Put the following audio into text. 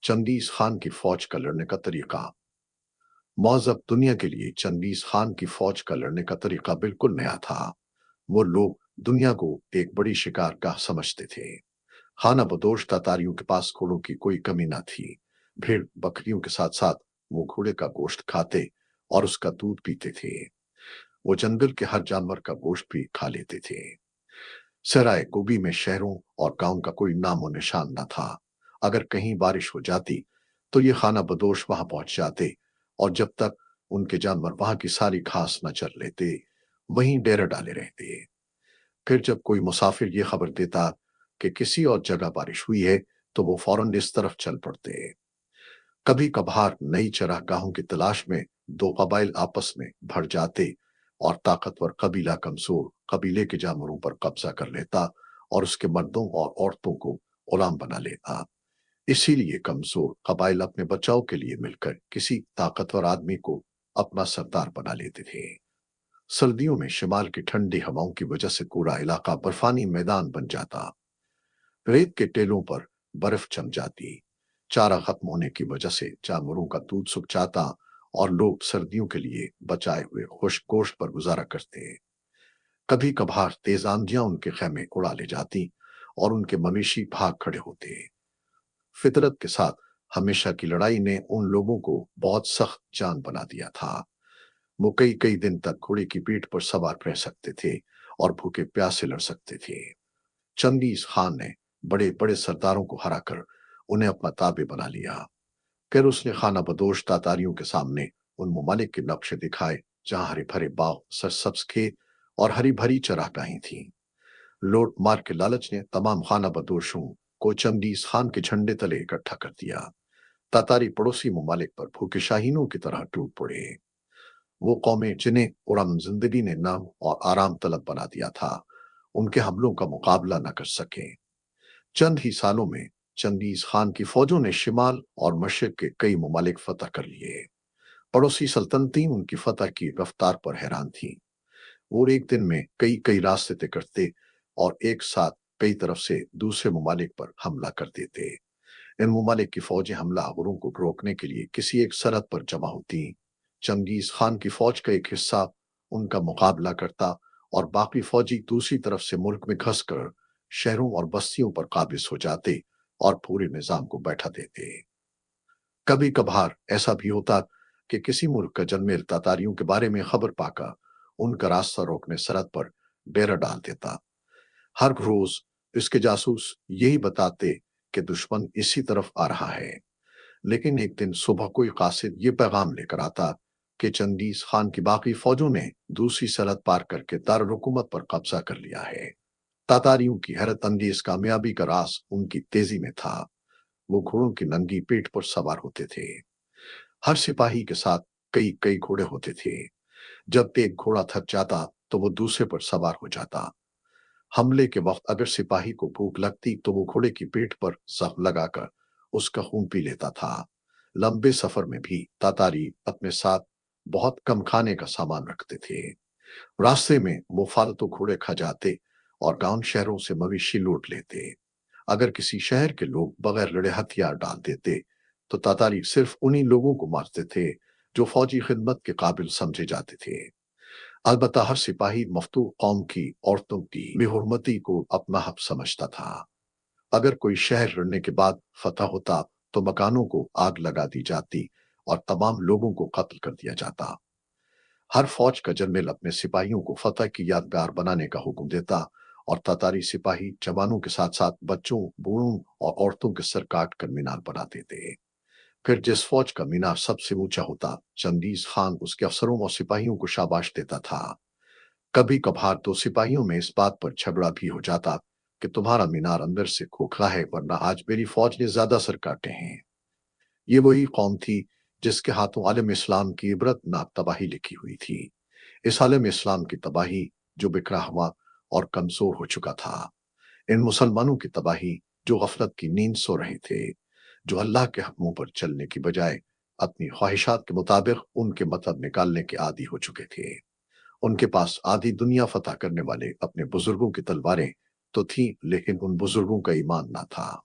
Genghis Khan की फौज का लड़ने का तरीका। मौजब दुनिया के लिए चंगेज खान की फौज का लड़ने का तरीका बिल्कुल नया था। वो लोग दुनिया को एक बड़ी शिकारगाह समझते थे। खाना बदोश तातारियों के पास घोड़ों की कोई कमी न थी। भेड़ बकरियों के साथ साथ वो घोड़े का गोश्त खाते और उसका दूध पीते थे। वो जंगल के हर जानवर का गोश्त भी खा लेते थे। सराय गोबी में शहरों और गांव का कोई नामो निशान न था। अगर कहीं बारिश हो जाती तो ये खाना बदोश वहां पहुंच जाते और जब तक उनके जानवर वहां की सारी घास न चर लेते वहीं डेरा डाले रहते। फिर जब कोई मुसाफिर ये खबर देता कि किसी और जगह बारिश हुई है तो वो फौरन इस तरफ चल पड़ते। कभी कभार नई चरागाहों की तलाश में दो कबाइल आपस में भड़ जाते और ताकतवर कबीला कमजोर कबीले के जानवरों पर कब्जा कर लेता और उसके मर्दों और औरतों को गुलाम बना लेता। इसीलिए कमजोर कबाइल अपने बचाव के लिए मिलकर किसी ताकतवर आदमी को अपना सरदार बना लेते थे। सर्दियों में शिमाल की ठंडी हवाओं की वजह से पूरा इलाका बर्फानी मैदान बन जाता। रेत के टेलों पर बर्फ जम जाती। चारा खत्म होने की वजह से जानवरों का दूध सूख जाता और लोग सर्दियों के लिए बचाए हुए खुश्क गोश्त पर गुजारा करते। कभी कभार तेज आंधियां उनके खेमे उड़ा ले जाती और उनके मवेशी भाग खड़े होते। फितरत के साथ हमेशा की लड़ाई ने उन लोगों को बहुत सख्त जान बना दिया था। वो कई कई दिन तक घोड़े की पीठ पर सवार रह सकते थे और भूखे प्यासे लड़ सकते थे। चंगेज खान ने बड़े बड़े सरदारों को हराकर उन्हें अपना ताबे बना लिया। फिर उसने खाना बदोश तातारियों के सामने उन ममालिक के नक्शे दिखाए जहां हरे भरे बाग सरसब्ज खेत और हरी भरी चरागाहें थीं। लूट मार के लालच ने तमाम खाना बदोशों को चंगेज खान के झंडे तले इकट्ठा कर दिया। तातारी पड़ोसी ममालिक पर भूखे शाहीनों की तरह टूट पड़े। वो कौमें जिन्हें उड़म जिंदगी ने नाम और आराम तलब बना दिया था उनके हमलों का मुकाबला न कर सके। चंद ही सालों में चंगेज खान की फौजों ने शिमाल और मशरिक के कई ममालिक फतह कर लिए। पड़ोसी सल्तनतें उनकी फतह की रफ्तार पर हैरान थीं। वो एक दिन में कई कई रास्ते तय करते और एक साथ कई तरफ से दूसरे ममालिक पर हमला कर देते। इन ममालिक की फौजें हमलावरों को रोकने के लिए किसी एक सरहद पर जमा होती। चंगेज खान की फौज का एक हिस्सा उनका मुकाबला करता और बाकी फौजी दूसरी तरफ से मुल्क में घुसकर शहरों और बस्तियों पर काबिज हो जाते और पूरे निजाम को बैठा देते। कभी कभार ऐसा भी होता कि किसी मुल्क का जनमेल तातारियों के बारे में खबर पाकर उनका रास्ता रोकने सरहद पर डेरा डाल देता। हर रोज इसके जासूस यही बताते कि दुश्मन इसी तरफ आ रहा है। लेकिन एक दिन सुबह कोई कासिद ये पैगाम लेकर आता कि चंगेज खान की बाकी फौजों ने दूसरी सरहद पार करके दारुल हुकूमत पर कब्जा कर लिया है। तातारियों की हैरत अंगेज कामयाबी का राज उनकी तेजी में था। वो घोड़ों की नंगी पीठ पर सवार होते थे। हर सिपाही के साथ कई कई घोड़े होते थे। जब एक घोड़ा थक जाता तो वो दूसरे पर सवार हो जाता। हमले के वक्त अगर सिपाही को भूख लगती तो वो घोड़े की पीठ पर जख्म लगाकर उसका खून पी लेता था। लंबे सफर में भी तातारी अपने साथ बहुत कम खाने का सामान रखते थे। रास्ते में वो फालतू घोड़े खा जाते और गांव शहरों से मवेशी लूट लेते। अगर किसी शहर के लोग बगैर लड़े हथियार डाल देते तो तातारी सिर्फ उन्हीं लोगों को मारते थे जो फौजी खिदमत के काबिल समझे जाते थे। अलबत्ता हर सिपाही मफ्तू कौम की औरतों की बेहुरमती को अपना हक समझता था। अगर कोई शहर लड़ने के बाद फतह होता तो मकानों को आग लगा दी जाती और तमाम लोगों को कत्ल कर दिया जाता। हर फौज का जनरल अपने सिपाहियों को फतह की यादगार बनाने का हुक्म देता और तातारी सिपाही जवानों के साथ साथ बच्चों बूढ़ों और औरतों के सर काट कर मीनार बनाते थे। फिर जिस फौज का मीनार सबसे ऊंचा होता चंगेज खान उसके अफसरों और सिपाहियों को शाबाश देता था। कभी कभार तो सिपाहियों में इस बात पर झगड़ा भी हो जाता कि तुम्हारा मीनार अंदर से खोखला है वरना आज मेरी फौज ने ज्यादा सर काटे हैं। ये वही कौम थी जिसके हाथों आलम इस्लाम की इबरतनाक तबाही लिखी हुई थी। इस आलम इस्लाम की तबाही जो बिखरा हुआ और कमजोर हो चुका था। इन मुसलमानों की तबाही जो गफलत की नींद सो रहे थे, जो अल्लाह के हुक्मों पर चलने की बजाय अपनी ख्वाहिशात के मुताबिक उनके मतलब निकालने के आदी हो चुके थे। उनके पास आधी दुनिया फतह करने वाले अपने बुजुर्गों की तलवारें तो थीं लेकिन उन बुजुर्गों का ईमान ना था।